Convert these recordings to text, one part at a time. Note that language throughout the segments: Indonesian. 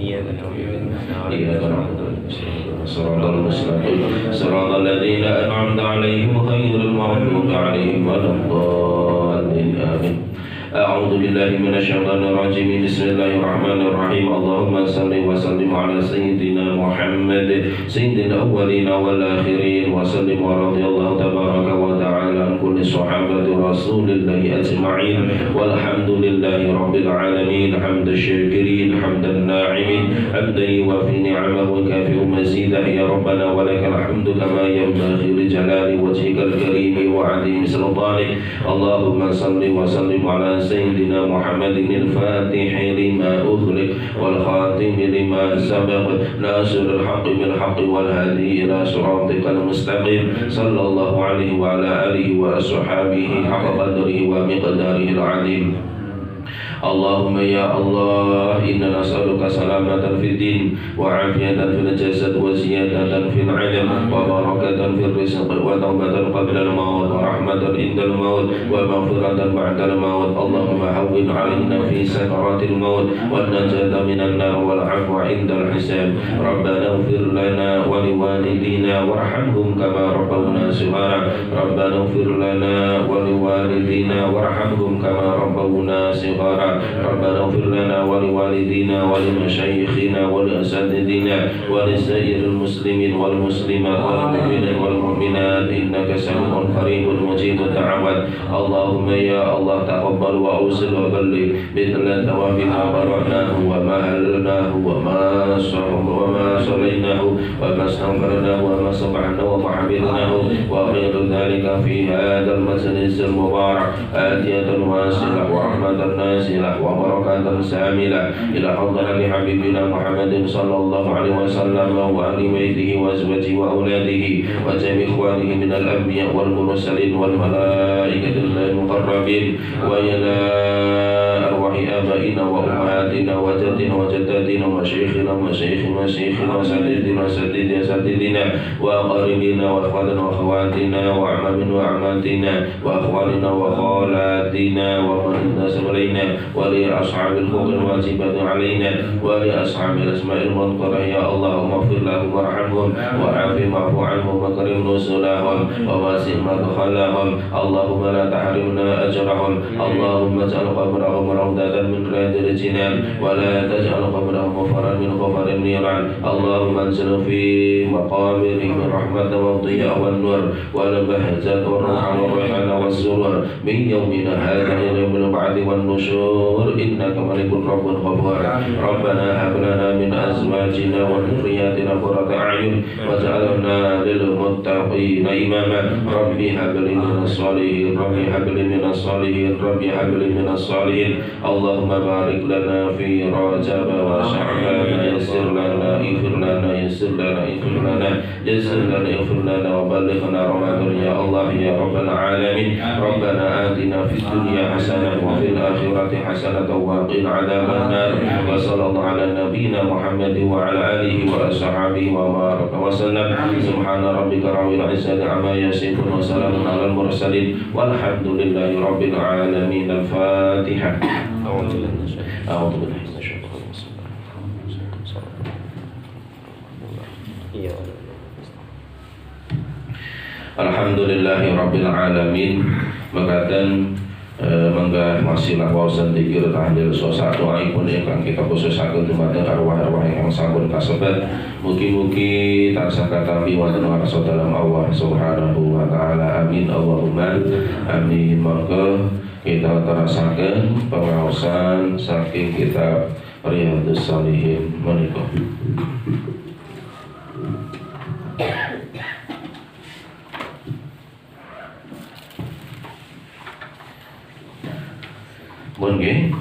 إياك نعبد إياك نعبد صراط المستقيم صراط الذين أنعمت عليهم غير المغضوب عليهم ولا الضالين آمين. أعوذ بالله من الشيطان الرجيم. بسم الله الرحمن الرحيم. اللهم صل وسلم على سيدنا محمد سيد الأولين والآخرين وسلم ورضي الله تبارك وتعالى عن كل صحابة رسول الله أجمعين والحمد لله رب العالمين حمد الشاكرين حمد الناعمين حمدا يوافي نعمه ويكافئ مزيده يا ربنا ولك الحمد كما ينبغي لجلال وجهك الكريم وعظيم سلطانك. اللهم صل وسلم على سيدنا محمد الفاتح لما أغلق والخاتم لما سبق ناصر الحق بالحق والهادي إلى صراطك المستقيم صلى الله عليه وعلى آله وأصحابه حق قدره ومقداره العظيم. اللهم يا الله إنا نسألك سلامة في الدين وعافية في الجسد وزيادة في العلم وبركة في الرزق وتوبة قبل الموت ورحمة عند الموت ومغفرة بعد الموت. اللهم هون علينا في سكرات الموت والنجاة من النار والعفو عند الحساب. ربنا اغفر لنا ولوالدينا وارحمهم كما ربونا صغارا. ربنا اغفر لنا ولوالدينا وارحمهم كما ربونا صغارا. ربنا اغفر لنا ولوالدينا ولمشايخنا ولأساتذتنا ولسائر المسلمين والمسلمات والمؤمنين والمؤمنات إنك سميع قريب مجيب الدعوات. اللهم يا الله تقبل وأوصل وبلغ مثل ثواب ما قرأناه وما هللناه وما صليناه وما استغفرناه وما سبحناه وما حمدناه وخير ذلك في هذا المجلس المبارك آتية واسعة ورحمة نازلة وبركة ساملة إلى حضرة حبيبنا محمد صلى الله عليه وسلم وآل بيته وأزواجه وأولاده وجميع إخوانه من الأنبياء والمرسلين والملائكة المقربين وإلى أرواح آبائنا وأمهاتنا وجدنا وجداتنا ومشايخنا ومشايخ مشايخنا وسادتنا وسادتي أساتذتنا وأقاربنا وأخواننا وأخواتنا وأعمامنا وأعماتنا وأخواننا وخالاتنا ومن انتسب إلينا ولأصحاب الحقوق الواجبة علينا ولأصحاب الأسماء المنكرة يا الله اغفر لهم وارحمهم وعافهم واعف عنهم وكرم نزلهم وواسع مدخلهم. اللهم لا تحرمنا أجرهم. اللهم اجعل قبرهم روضة من رياض الجنان ولا تجعل قبرهم غفرا من غفر النيران. اللهم انزل في مقامهم الرحمة والضياء والنور والبهجة والروح والريحان والسرور من يومنا هذا إلى يوم البعث والنشور إنك ملك رب غفور. ربنا هب لنا من أزواجنا وذرياتنا قرة أعين واجعلنا للمتقين إماما. ربي هب لي من الصالحين ربي هب لي من الصالحين ربي هب لي من الصالحين. اللهم بارك لنا في رجب وشعبان يسر لنا اغفر لنا يسر لنا اغفر لنا يسر لنا اغفر لنا وبلغنا رمضان يا الله يا رب العالمين. ربنا آتنا في الدنيا حسنة وفي الآخرة حسنة وقنا عذاب النار. وصلى الله على نبينا محمد وعلى آله وأصحابه وبارك وسلم. سبحان ربك رب العزة عما يصفون وسلام على المرسلين والحمد لله رب العالمين. الفاتحة. أعوذ بالله من الشيطان الرجيم. Alhamdulillahi Rabbil Alamin. Mekaten mangga masih lawasan dikir tahlil sosatu aipun ingkang kita khususaken dumateng arwah-arwah ingkang sampun kasebat. Mugi-mugi tansah katampi wonten warsa dalam Allah Subhanahu wa taala. Amin Allahumma amin. Monggo kita terasaken pengaosan saking kitab Riyadhus Shalihin menika. Mungkin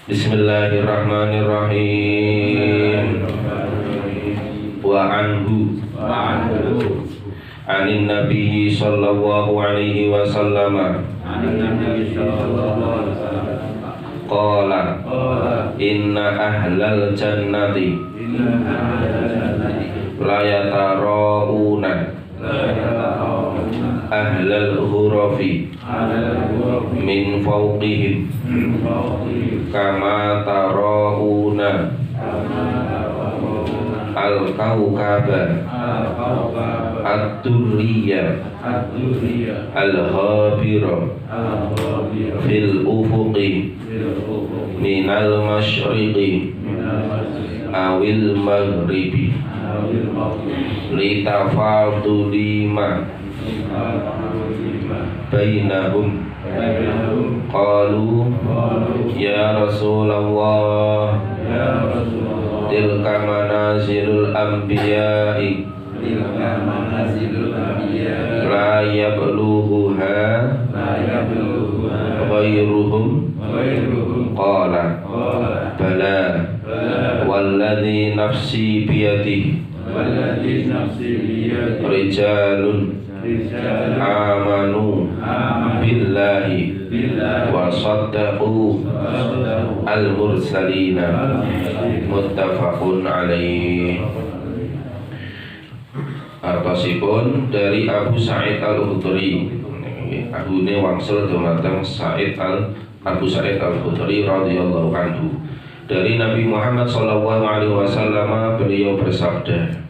Bismillahirrahmanirrahim. Wa anhu anin Nabi sallallahu alaihi wasallam qala inna ahlal jannati la yatarawuna ahlal ghurafi min fawqihim kama tarawuna al-kawkaba ad-durriya al-ghabira fil ufuqi minal masyriqi awil maghribi litafaduli ma bainahum qalu ya Rasulullah tilka manazilul anbiya'i la yablughuha ghairuhum qala bala walladhi nafsi biyadihi rijalun amanu billahi wa saddaqu al-mursalina muttafaqun alaih. Artosipun dari Abu Sa'id Al-Khudri. Ahune wangsul dumateng Abu Sa'id Al-Khudri radhiyallahu anhu. Dari Nabi Muhammad SAW beliau bersabda,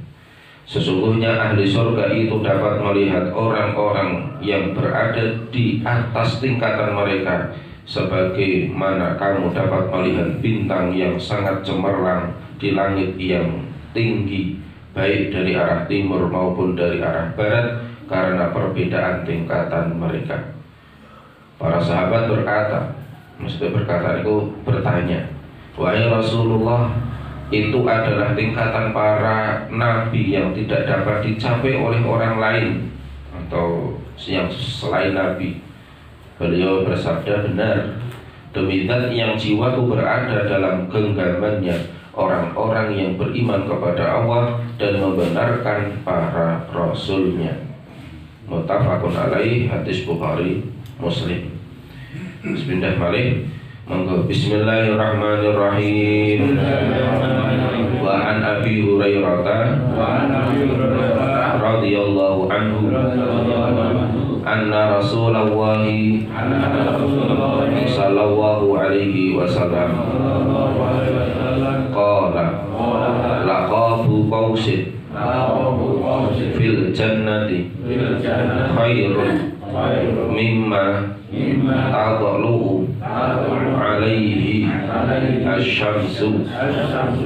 sesungguhnya ahli surga itu dapat melihat orang-orang yang berada di atas tingkatan mereka, sebagaimana kamu dapat melihat bintang yang sangat cemerlang di langit yang tinggi, baik dari arah timur maupun dari arah barat, karena perbedaan tingkatan mereka. Para sahabat berkata, itu bertanya, wahai Rasulullah, itu adalah tingkatan para nabi yang tidak dapat dicapai oleh orang lain atau yang selain nabi. Beliau bersabda, benar, demi zat yang jiwaku berada dalam genggamannya, orang-orang yang beriman kepada Allah dan membenarkan para rasulnya. Muttafaqun alaih, hadis Bukhari Muslim. Bismillah malih. Monggo bismillahirrahmanirrahim. Wa an Abi Hurairah radhiyallahu anhu anna Rasulullah sallallahu alaihi wasallam qala laqabu qausin fil jannati khairun mimma tadlu alaihi asyamsu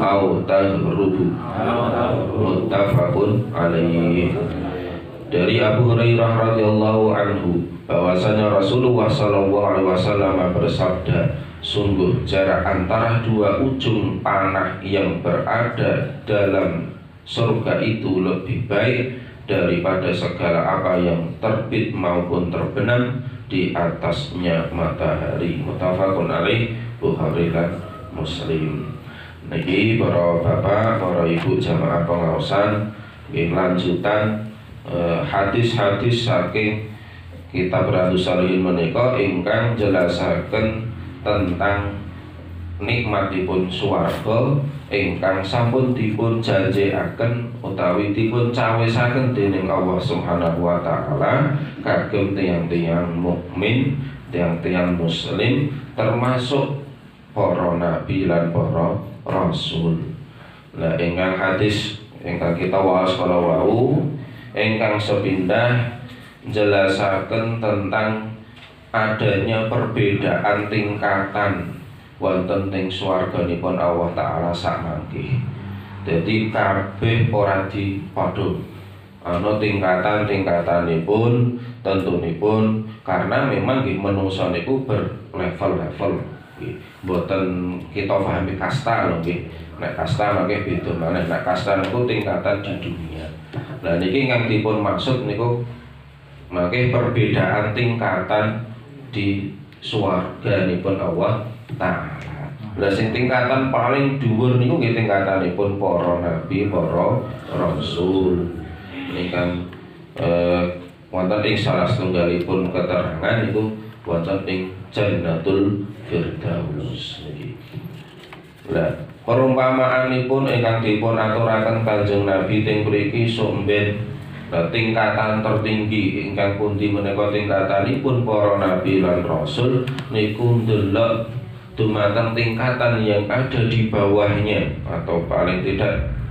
au taghrubu. Muttafaqun alaihi. Dari Abu Hurairah radhiyallahu anhu bahwasanya Rasulullah sallallahu alaihi wasallam bersabda, sungguh jarak antara dua ujung panah yang berada dalam surga itu lebih baik daripada segala apa yang terbit maupun terbenam di atasnya matahari. Muttafaqun alaih, Bukhari dan Muslim. Niki para bapak, para ibu jamaah pengaosan, lanjutan hadis-hadis saking kitab Riyadhus Shalihin menika ingkang jelasaken tentang nikmatipun swarga ingkang sampun dipun janjiaken utawi dipun cawisaken dening Allah Subhanahu wa taala kagem tiyang-tiyang mukmin, tiyang-tiyang muslim, termasuk para nabi lan para rasul. Nah, ingkang hadis ingkang kita waos kala wau ingkang sepindah jelasaken tentang adanya perbedaan tingkatan wonten ing swarganipun Allah taala sakmangke. Dadi kabeh ora dipadha. Ana tingkatan-tingkatanipun, tentunipun karena memang nggih manungsa niku berlevel-level. Mboten kita pahami kasta lho nggih. Nek kasta mangke beda maneh. Nek kasta niku tingkatan di dunia. Lah niki ingkang dipun maksud niku mangke perbedaan tingkatan di swarganipun Allah taala. Lah sing tingkatan paling dhuwur niku nggih tingkatanipun para nabi, para rasul. Ingkang wonten ing salah setunggalipun keterangan niku wonten ing Jannatul Firdaus niki. Lah perumpamaanipun ingkang dipun aturaken Kanjeng Nabi teng mriki somben tingkatan tertinggi ingkang pundi menika tingkatanipun para nabi lan rasul niku ndelok dumateng tingkatan yang ada di bawahnya atau paling tidak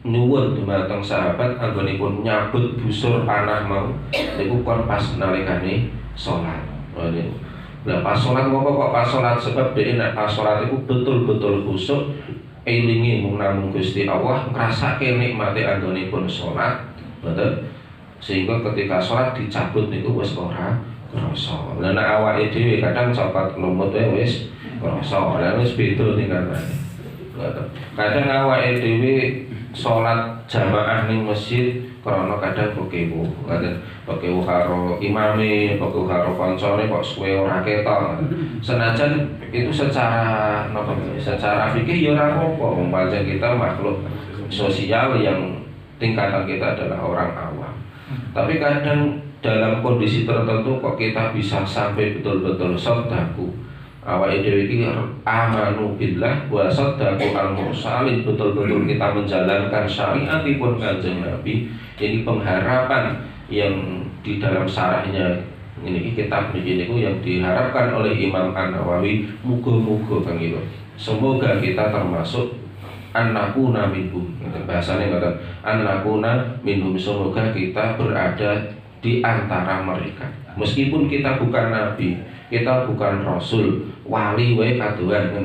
nyuwun dumateng sahabat anggonipun nyabut busur panah mau niku kon pas nalikane salat. Lah pas salat kok pas salat sebab dhek nek pas salat iku betul-betul khusyuk elingi mung namung Gusti Allah ngrasake nikmate anggonipun salat. Betul. Sehingga ketika sholat dicabut niku wis ora krasa. Lah nek awake dhewe kadang copot lumut wis krasa. Lah wis beda tingkatane. Kadang awake dhewe sholat jamaah ning masjid krana kadang kekewu. Kadang kekewu karo imame, kekewu karo kancane kok suwe ora ketok. Senajan itu secara napa secara fikih ya ora apa-apa. Wong pancen kita makhluk sosial yang tingkatan kita adalah orang awam. Tapi kadang dalam kondisi tertentu kok kita bisa sampai betul-betul sadaqu. Awake dhewe iki amanu billah wa sadaqu al-mursalin, betul-betul kita menjalankan syariatipun Kanjeng Nabi. Ini pengharapan yang di dalam syarahnya ini kitab ini yang diharapkan oleh Imam An-Nawawi. Muga-muga Kang Ilo, semoga kita termasuk annakuna minhum, bahasanya kata annakuna minhum, semoga kita berada di antara mereka. Meskipun kita bukan nabi, kita bukan rasul, wali wae kaduan kan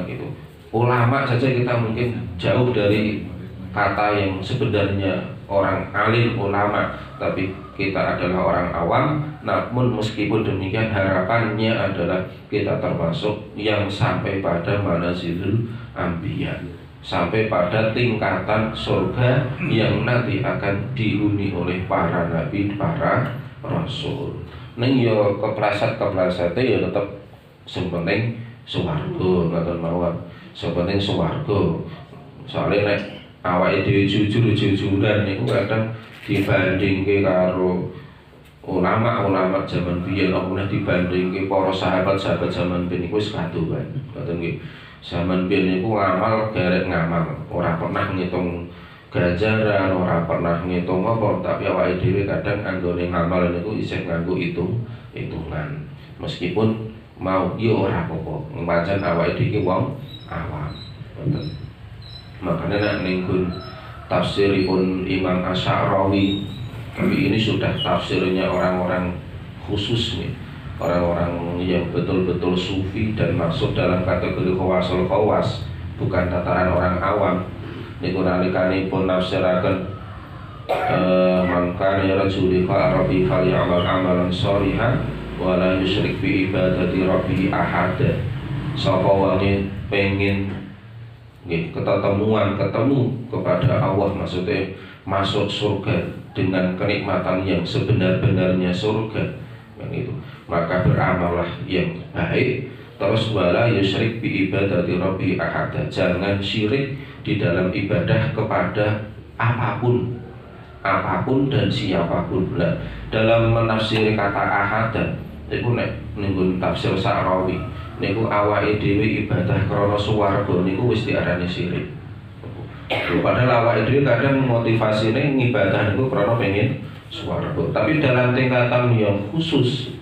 gitu. Ulama saja kita mungkin jauh dari kata yang sebenarnya orang alim ulama, tapi kita adalah orang awam. Namun meskipun demikian harapannya adalah kita termasuk yang sampai pada manazilul anbiya, sampai pada tingkatan surga yang nanti akan dihuni oleh para nabi, para rasul. Ning yo keprasat-keprasate ya tetep sing penting swarga, ngoten mawon. Sing penting swarga. Soale nek awake dhewe jujur-jujuran niku kadang dibandingke karo ulama-ulama zaman biyen, apa dibandingke para sahabat-sahabat zaman biyen iku wis kaduwan. Ngoten nggih. Zaman biyen niku ngamal garek ngamal, ora pernah ngitung ganjaran, ora pernah ngitung apa, tapi awake dhewe kadang anggone ngamal niku isih nganggo hitungan. Meskipun mau yo ora apa-apa, pancen awake dhewe wong awam. Ngoten. Makanya nek ning tafsiripun Imam Asy'arawi, tapi ini sudah tafsirnya orang-orang khusus nih, orang-orang yang betul-betul sufi dan masuk dalam kategori khawasul khawas, bukan tataran orang awam. Niku nalikanipun nafsiraken man kana yarju liqa rabbi falyamal amalan sholihan wa la yusyrik bi ibadati rabbi ahada. Sapa wonge pengen ketemu kepada Allah, maksudnya masuk surga dengan kenikmatan yang sebenar-benarnya surga, yang itu, maka beramallah yang baik. Terus wala yusyrik bi ibadati rabbi ahada, jangan syirik di dalam ibadah kepada apapun dan siapapun. Nah, dalam menafsiri kata ahada niku nek ning tafsir Sa'rawi niku awake dhewe ibadah krana swarga niku wis diarani syirik. Padahal awake dhewe kadang motivasine ngibadah niku krana pengen swarga. Tapi dalam tingkatan yang khusus,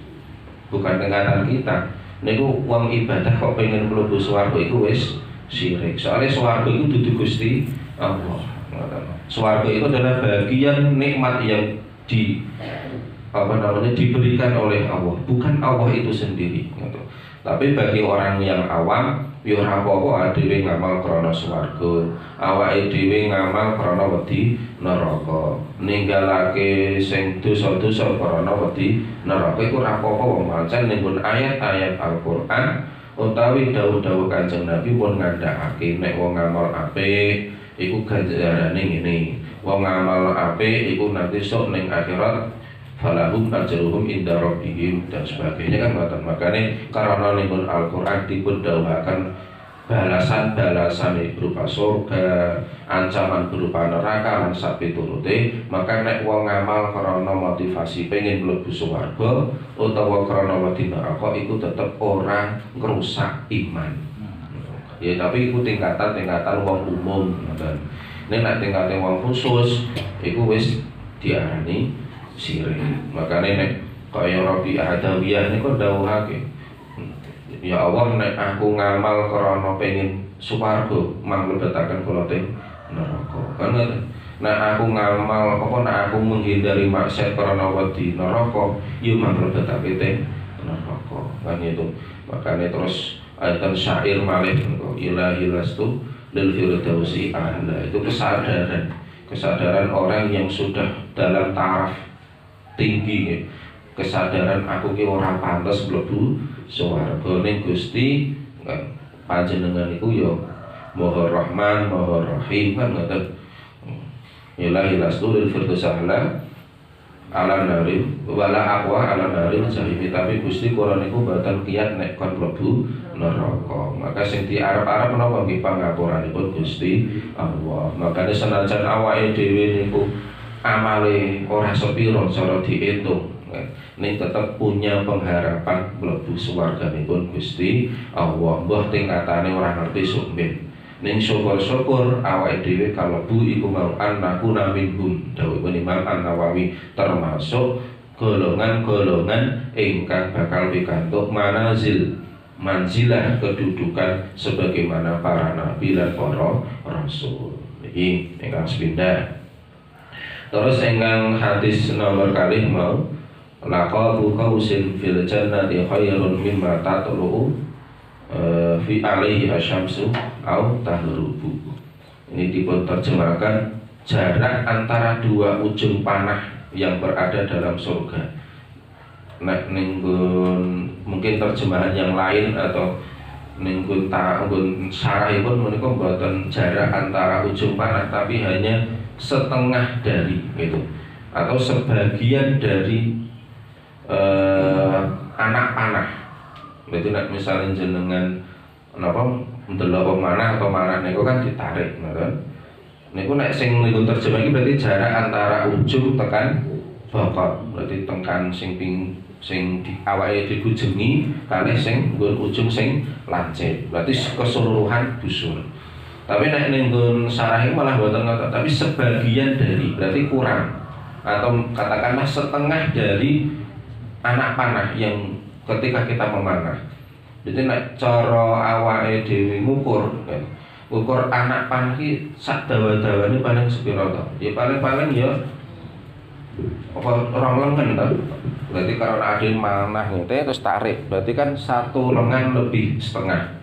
bukan tingkatan kita, niku wong ibadah kok pengen mlebu swarga iku wis syirik. Soalnya swarga itu dudu Gusti Allah. Swarga itu adalah bagian nikmat yang diberikan oleh Allah, bukan Allah itu sendiri. Tapi bagi orang yang awam, ya ora apa-apa dhewe ngamal krana swarga, awake dhewe ngamal krana wedi neraka, ninggalake sing dosa-dosa krana wedi neraka iku ora apa-apa. Wong pancen ning ayat-ayat Al-Qur'an utawi dawuh-dawuh Kanjeng Nabi pun ngandhakake nek wong ngamal apik iku ganjarane ngene, wong ngamal apik iku nanti sok ning akhirat falahum ajruhum inda rabbihim dan sebagainya kan ngoten. Makane karena ning Al-Qur'an dipun dawuhaken balasan-balasan berupa surga, ancaman berupa neraka lan sapiturute. Maka nek wong ngamal karena motivasi pengen mlebu swarga utawa karena wedi neraka iku tetep ora ngrusak iman. Ya tapi iku tingkatan wong umum ngoten. Nek tingkate wong khusus iku wis diarani syirik. Makane nek kaya Rabi Adawiyah niku dawuhake, ya Allah nek aku ngamal krana pengin swarga, mang lebetaken kula teng neraka. Kan nek aku ngamal apa nek aku menghindari maksiat karena wedi neraka, yo mangrebetake te neraka. Kan itu. Makanya terus ayat syair malih ilahi lastu lil firdausi a'la. Itu kesadaran orang yang sudah dalam taraf tinggi ya. Kesadaran aku ki ora pantes mlebu swarga ning Gusti panjenengan iku ya Maha Rahman Maha Rahim kan ngoten. Ilahi lastu lil firdausi a'la ala nari wala aqwa ala nari jahimi, tapi Gusti kula niku mboten kiyat nek kon mlebu neraka. Maka sing diarep-arep menapa nggih pangapuranipun Gusti Allah. Makane senajan awake dhewe niku amale ora sepiro cara diitung, ning tetep punya pengharapan mlebu swarganipun Gusti Allah. Mbah tingkatane ora ngerti sumben. Ning syukur-syukur awake dhewe kalebu iku mau annaku minhum. Dawuhipun Imam An-Nawawi termasuk golongan-golongan ingkang bakal pikantuk manzilah kedudukan sebagaimana para nabi lan para rasul. Iki ingkang sepindah. Terus ingkang hadis nomor kalih mau laqabu qausin fil jannati khairun mimma tatlu'u fi alaihi asyamsu au tahrubu. Ini diterjemahkan jarak antara dua ujung panah yang berada dalam surga. Nek ninggun mungkin terjemahan yang lain atau ninggun sarahipun menika mboten jarak antara ujung panah, tapi hanya setengah dari itu atau sebagian dari anak panah. Berarti nek misalnya jenengan napa ndelok wong manah atau manah niku kan ditarik, ngoten. Niku nek sing niku terjemah iki berarti jarak antara ujung tekan bokot. Berarti tekan sing di awake dibujengi kalih sing nggon ujung sing lancip. Berarti keseluruhan busur. Tapi nek ning nggon sarah iki malah mboten ngoten, tapi sebagian dari, berarti kurang atau katakanlah setengah dari anak panah yang ketika kita memanah. Jadi nek cara awake dhewe ngukur kan. Ukur anak panah iki sak dawa-dawane paling sepiro to? Ya paling ya apa rong lengan to. Berarti kalau ada manah ngene terus tarik, berarti kan satu lengan lebih setengah.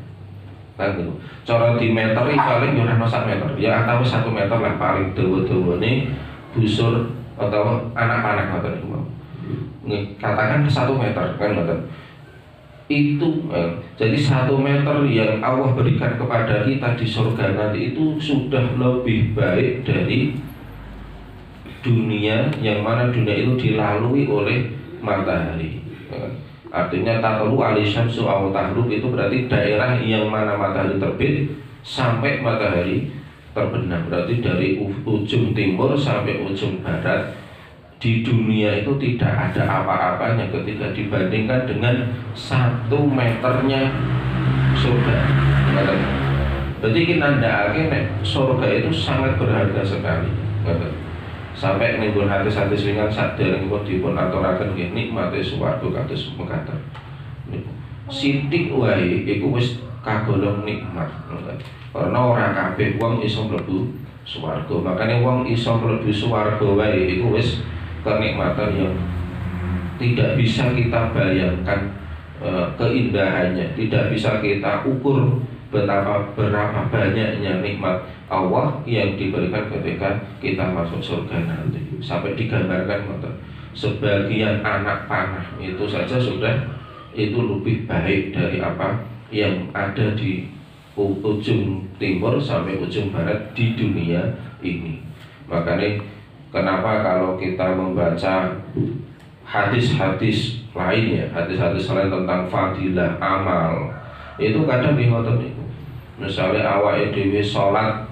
Kan gitu. Cara dimeteri paling yo ora sak meter. Ya atau 1 meter lah paling dawa-dawane busur atau anak panah ngoten niku. Katakan 1 meter kan ngoten. Itu jadi 1 meter yang Allah berikan kepada kita di surga nanti itu sudah lebih baik dari dunia yang mana dunia itu dilalui oleh matahari. Artinya tatlu alisyamsu aw tahrub itu berarti daerah yang mana matahari terbit sampai matahari terbenam. Berarti dari ujung timur sampai ujung barat di dunia itu tidak ada apa-apanya ketika dibandingkan dengan 1 meternya surga. Berarti kita ndakake nek surga itu sangat berharga sekali. Sampai nimbul hati-hati seringan saderengipun dipun aturaken nggih nikmate swarga kados mekaten. Sithik wae iku wis kagolong nikmat. Karena ora kabeh wong iso mlebu swarga. Makane wong iso mlebu swarga wae iku wis kenikmatan yang tidak bisa kita bayangkan keindahannya, tidak bisa kita ukur berapa banyaknya nikmat Allah yang diberikan ketika kita masuk surga nanti. Sampai digambarkan sebagian anak panah itu saja sudah itu lebih baik dari apa yang ada di ujung timur sampai ujung barat di dunia ini. Makanya kenapa kalau kita membaca hadis-hadis lain ya, hadis-hadis lain tentang fadilah amal, itu kadang ngoten niku. Misalnya awake dhewe salat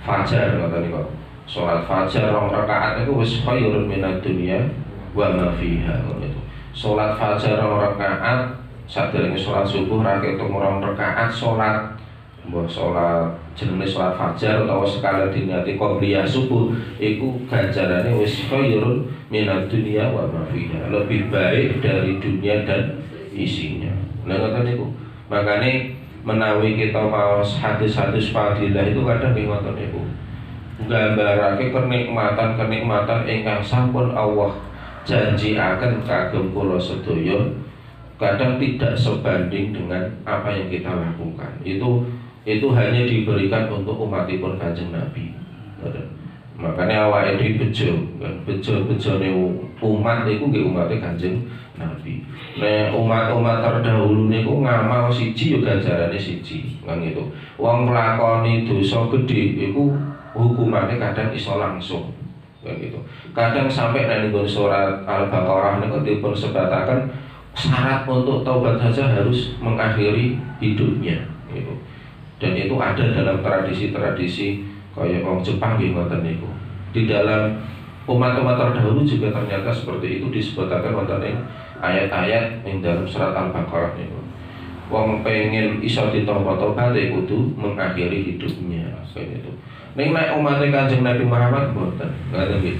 fajar ngoten niku. Salat fajar 2 rakaat niku wis khairun minad dunya wa ma fiha ngoten. Salat fajar 2 rakaat sadurunge salat subuh ra ketemu 2 rakaat salat mbah salat jenenge salat fajar utawa sekali diniati qobliyah subuh iku ganjarane wis khairun minad dunya wa ma fiha, lebih baik dari dunia dan isinya. Nah ngoten niku. Makane menawi kita mau hadis-hadis fadilah itu kadang ngoten niku. nggambarake kenikmatan ingkang sampun Allah janjiaken kagem kula sedaya kadang tidak sebanding dengan apa yang kita lakukan. Itu hanya diberikan untuk umatipun Kanjeng Nabi. Makanya awake dhewe bejo, kan bejo-bejone umat iku nggih umate Kanjeng Nabi. Nek umat-umat terdahulu niku ngamal siji yo ganjarane siji, kan gitu. Wong nglakoni dosa gedhe iku hukumane kadang iso langsung, kan gitu. Kadang sampai nang surat Al-Baqarah niku dipun sebataken syarat untuk taubat saja harus mengakhiri hidupnya, gitu. Dan itu ada dalam tradisi-tradisi kayak orang Jepang nggih ngoten niku. Di dalam umat-umat terdahulu juga ternyata seperti itu disebutkan wonten ing ayat-ayat ing dalam surat Al-Baqarah niku. Wong pengen iso ditampa tobaté kudu mengakhiri hidupnya kayak gitu. Ning nek umat Kanjeng Nabi Muhammad mboten, ngoten nggih.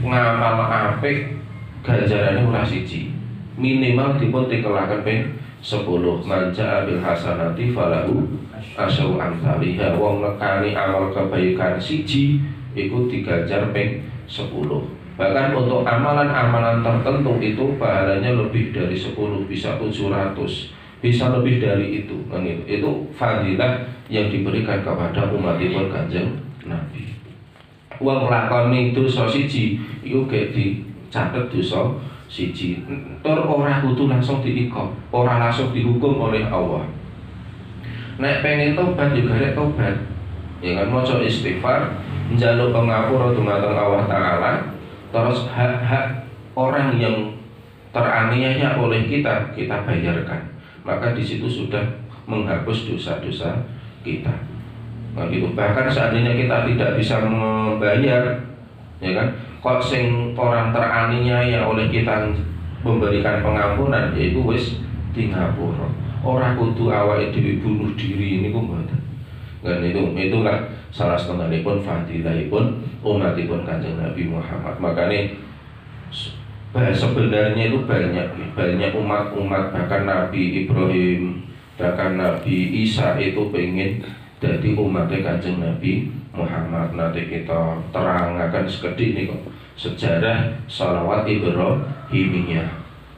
Ngamal apik ganjarane ora siji. Minimal dipun tikelaken ping 10. Manja bil hasanati falahu asyru amsalihha. Wong nekani amal kebaikan siji iku diganjar ping 10. Bahkan untuk amalan-amalan tertentu itu pahalanya lebih dari 10, bisa 700, bisa lebih dari itu. Itu fadilah yang diberikan kepada umatipun Kanjeng Nabi. Wong nglakoni dosa siji iku gek dicatet dosa siji. Tur ora kudu langsung diikom, ora langsung dihukum oleh Allah. Nek pengen tobat juga rek tobat. Ya kan maca istighfar, njaluk pangapura dumateng Allah Ta'ala. Terus hak-hak orang yang teraniaya oleh kita bayarkan. Maka di situ sudah menghapus dosa-dosa kita. Nah, gitu. Bahkan seandainya kita tidak bisa membayar, ya kan, kok sing orang teraniaya oleh kita memberikan pengampunan, yaitu wis di ngapura. Orang kudu awake dhewe bunuh diri ini mboten. Dan itulah salah setengahipun fadilahipun umatipun Kanjeng Nabi Muhammad. Makanya sebenarnya itu banyak umat-umat, bahkan Nabi Ibrahim, bahkan Nabi Isa itu pengen jadi umatnya Kanjeng Nabi Muhammad. Nanti kita terangkan sekedhik nih kok sejarah sholawat Ibrahimiyah.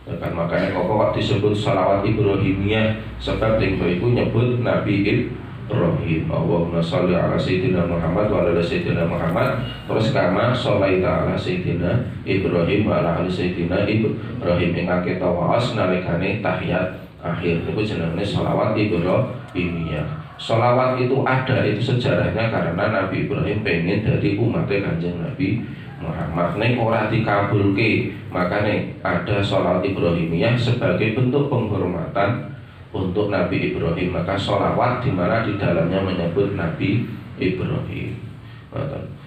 Dan makanya kok disebut sholawat Ibrahimiyah sebab tinggal itu nyebut Nabi Ibrahim. Allahumma sholli ala sayyidina Muhammad wa ala sayyidina Muhammad. Terus kama sholaita ala sayyidina Ibrahim wa ala sayyidina Ibrahim. Ingkang kita waos nalikane tahiyat akhir niku jenenge sholawat Ibrahimiyah. Sholawat itu ada, itu sejarahnya karena Nabi Ibrahim pengen dari umatnya Kanjeng Nabi Muhammad. Ning ora dikabulke, makanya ada sholawat Ibrahimiyah sebagai bentuk penghormatan untuk Nabi Ibrahim. Maka sholawat di mana di dalamnya menyebut Nabi Ibrahim,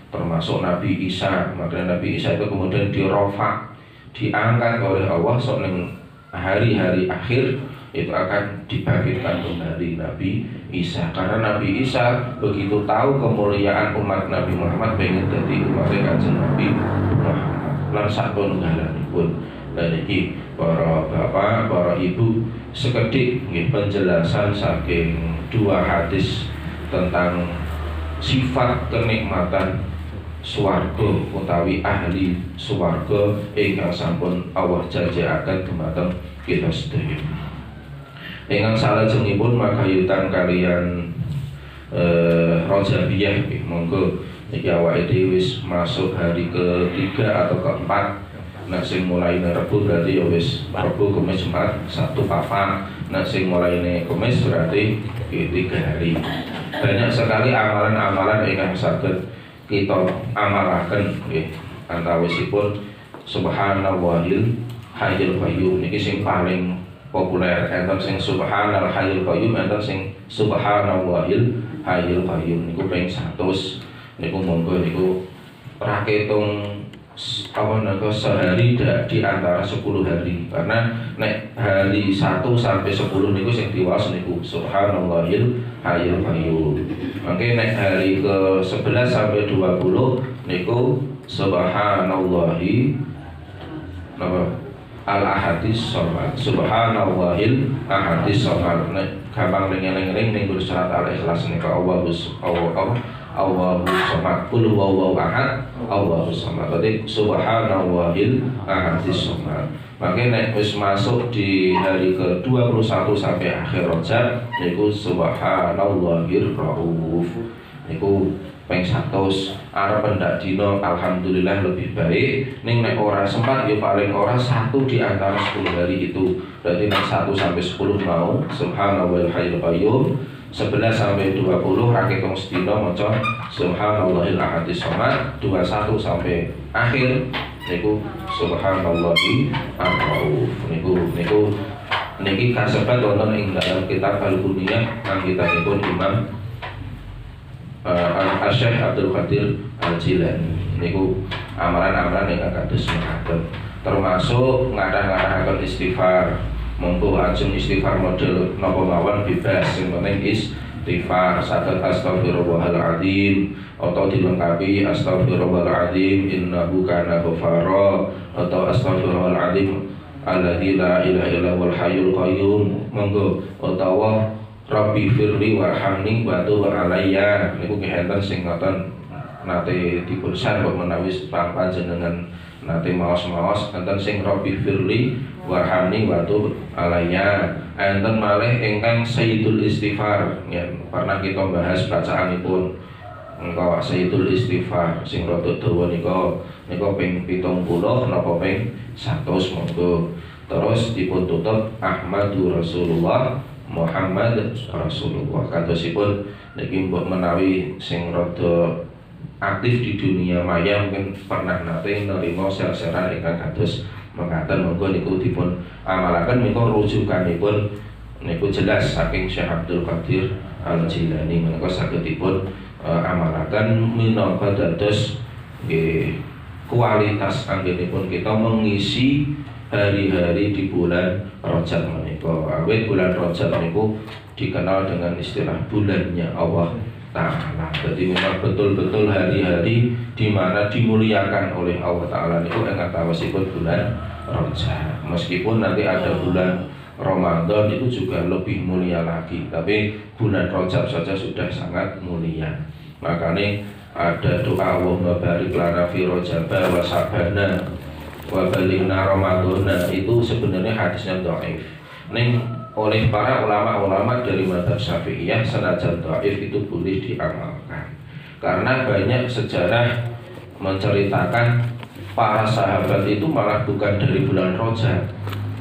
termasuk Nabi Isa. Makanya Nabi Isa itu kemudian dirofa, diangkat oleh Allah soalnya hari-hari akhir itu akan dibangkitkan kembali Nabi Isa. Karena Nabi Isa begitu tahu kemuliaan umat Nabi Muhammad pengen jadi umat Kanjeng Nabi Muhammad. Lan satungalanipun niki para bapak, para ibu, sekedhik nggih penjelasan saking dua hadis tentang sifat kenikmatan swarga utawi ahli swarga ingkang sampun Allah janjiaken dumateng kita sedaya. Ingkang salajengipun makayutan kalian Rajabiyah, monggo iki awake dhewe wis masuk hari ketiga atau keempat. Nek sing mulaine Rebo berarti ya wis Rebo, Kamis, Jumat, Sabtu, Papan. Nek sing mulaine Kamis berarti 3 hari. Banyak sekali amalan-amalan ingkang saged kita amalaken nggih. Antawisipun subhanallahil hayyul qayyum niki sing paling populer. Enten sing subhanal hayyul qayyum, enten sing subhanallahil hayyul qayyum niku ping 100. Niku monggo niku ra ketung sehari di antara 10 hari. Karena nek hari 1 sampai 10 niku sing diwaos niku subhanallahil hayyul qayyum. Mangke nek hari ke 11 sampai 20 niku subhanallahi al-ahadis sholat, subhanallahil ahadis sholat. Gampang eling-eling ning surat Al-Ikhlas nika Allahu somad. Qul huwallahu ahad, Allahu somad. Berarti subhanallahil ahadis somad. Makanya nek wis masuk di hari ke-21 sampai akhir Rajab niku subhanallahir rauf. Niku ping 100 arep pendak dina alhamdulillah lebih baik. Ning nek ora sempat ya paling ora 1 di antara 10 hari itu. Berarti nek 1 sampai 10 mau subhanallahil hayyul qayyum. 11 sampai 20 rakitung sedina maca subhanallahil ahadis somad. 21 sampai akhir niku subhanallahi ar-rauf. Niki kasebat wonten ing dalam kitab Al-Buniyah anggitanipun Imam Asy-Syaikh Abdul Qadir Al-Jilani. Niku amalan-amalan ingkang kados mekaten. Termasuk ngadah-ngadahaken istighfar. Monggo ajeng istighfar model napa mawon bebas, sing penting istighfar saged astagfirullahaladzim atau dilengkapi astagfirullahaladzim innahu kana ghafara atau astagfirullahaladzim alladzi la ilaha illa huwal hayyul qayyum. Monggo utawa rabbi firli warhamni wa tub alayya. Niku kehenten sing ngoten nate dipun san kok menawi panjenengan nate maos-maos enten sing rabbi firli warhamni wa tub alayya. Enten malih ingkang sayyidul istighfar, ya pernah kita bahas bacaanipun engko sayyidul istighfar sing rada dawa nika ping 70 napa ping 100 monggo. Terus dipun tutup Ahmadu Rasulullah Muhammad Rasulullah. Kadosipun niki mbok menawi sing rada aktif di dunia maya mungkin pernah nate nerima share-sharean ingkang kados mekaten. Monggo niku dipun amalaken menika rujukanipun niku jelas saking Syekh Abdul Qadir Al-Jilani. Menika saged dipun amalaken minangka dados kualitas anggenipun kita mengisi hari-hari di bulan Rajab menika. Awit bulan Rajab niku dikenal dengan istilah bulannya Allah Ta'ala. Jadi memang betul-betul hari-hari di mana dimuliakan oleh Allah Ta'ala niku ing antawasipun bulan Rajab. Meskipun nanti ada bulan Ramadan itu juga lebih mulia lagi, tapi bulan Rajab saja sudah sangat mulia. Makanya ada doa Allahumma barik lana fi Rajab wa sabana wa balighna Ramadana, itu sebenarnya hadisnya dhaif. Ning oleh para ulama-ulama dari mazhab Syafi'iyah senajan dhaif itu boleh diamalkan. Karena banyak sejarah menceritakan para sahabat itu malah bukan dari bulan Rajab.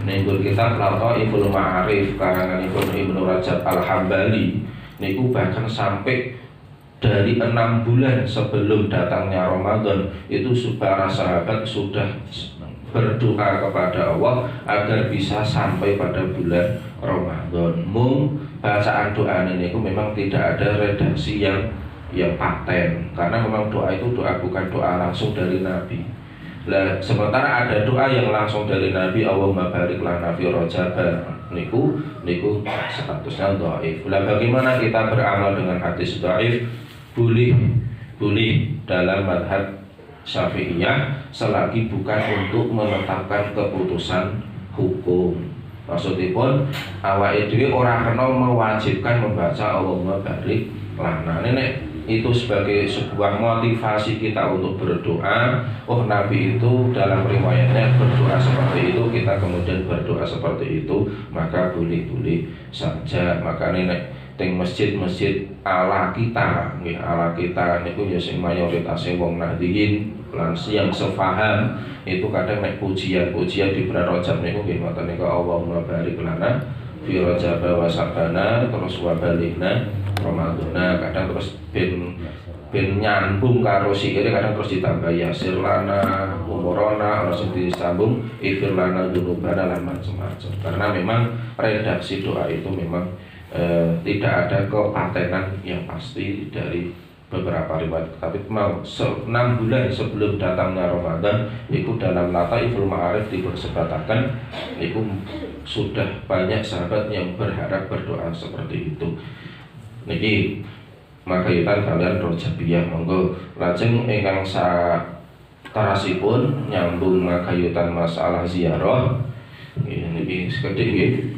Niku kitab Lataiful Ma'arif karanganipun Ibnu Rajab Al-Hambali niku bahkan sampai dari 6 bulan sebelum datangnya Ramadan itu para sahabat sudah berdoa kepada Allah agar bisa sampai pada bulan Ramadan. Bacaan doa ini memang tidak ada redaksi yang paten, karena memang doa itu bukan doa langsung dari Nabi. Lah sementara ada doa yang langsung dari Nabi, Allahumma barik lana fi Rajab, niku statusnya dhaif. Lah bagaimana kita beramal dengan hadis dhaif? Boleh dalam mazhab Syafi'iyah selagi bukan untuk menetapkan keputusan hukum. Maksudipun awake dhewe ora kena mewajibkan membaca Allahumma barik lana. Nenek itu sebagai sebuah motivasi kita untuk berdoa. Oh, Nabi itu dalam riwayatnya berdoa seperti itu, kita kemudian berdoa seperti itu, maka boleh-boleh saja. Maka nenek teng masjid-masjid ala kita niku ya sing mayoritas wong nahdiyin lan yang sefaham itu kadang nek pujian-pujian di bulan Rajab niku nggih ngoten niku Allahumma barik lana fi Rajab wa sabana terus wa balighna Ramadana, kadang terus ben nyambung karo sikile, kadang terus ditambah yasir lana umurona ora sing disambung ifir lana dzunubana lan macam-macam. Karena memang redaksi doa itu memang tidak ada kepatenan yang pasti dari beberapa riwayat, tapi mau 6 bulan sebelum datangnya Ramadan itu dalam Lataiful Ma'arif dipersebatakan itu sudah banyak sahabat yang berharap berdoa seperti itu. Niki makaitan kalian Rajabiyah monggo lajeng ingkang satarasipun nyambung makayutan masalah ziarah niki sekedhik nggih.